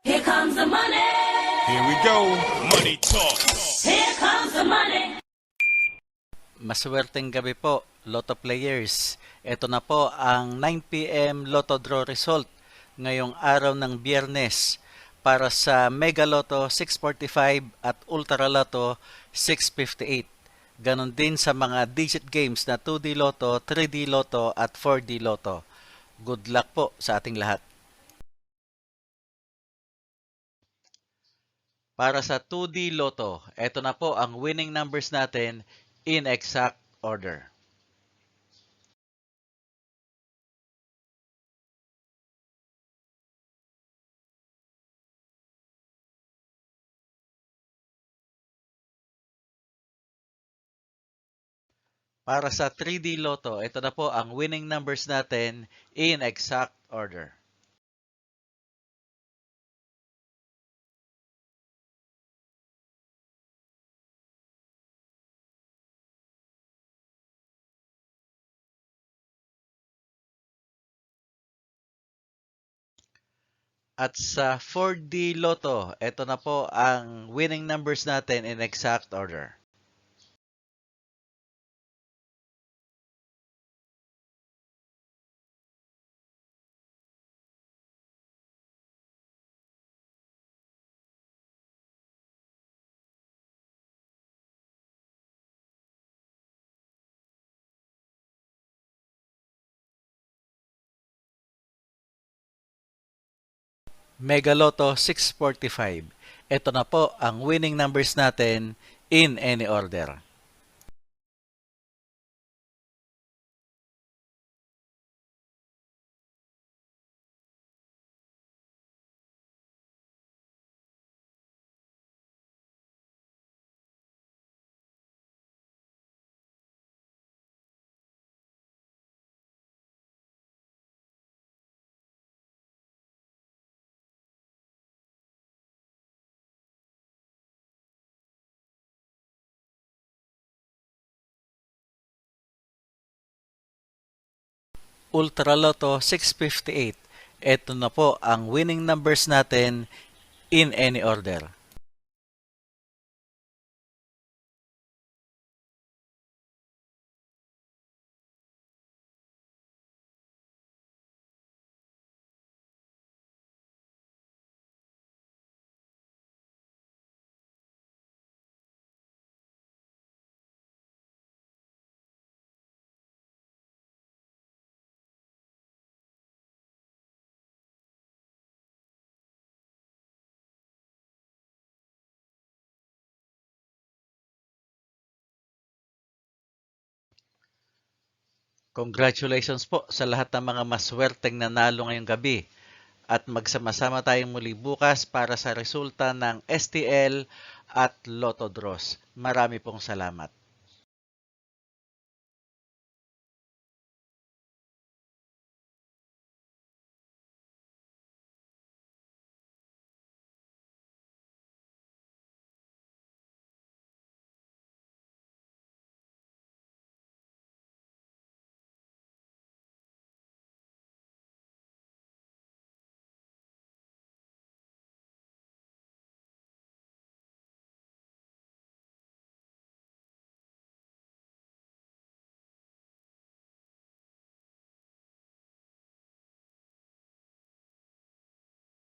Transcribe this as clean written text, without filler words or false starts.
Here comes the money. Here we go. Money talk. Here comes the money. Maswerteng gabi po, Lotto players. Ito na po ang 9 PM Lotto draw result ngayong araw ng Biyernes para sa Mega Lotto 645 at Ultra Lotto 658. Ganon din sa mga digit games na 2D Lotto, 3D Lotto at 4D Lotto. Good luck po sa ating lahat. Para sa 2D Lotto, ito na po ang winning numbers natin in exact order. Para sa 3D Lotto, ito na po ang winning numbers natin in exact order. At sa 4D Lotto, ito na po ang winning numbers natin in exact order. Mega Lotto 645. Ito na po ang winning numbers natin in any order. Ultra Lotto 658. Ito na po ang winning numbers natin in any order. Congratulations po sa lahat ng mga maswerteng nanalo ngayong gabi. At magsama-sama tayong muli bukas para sa resulta ng STL at Lotto Draws. Marami pong salamat.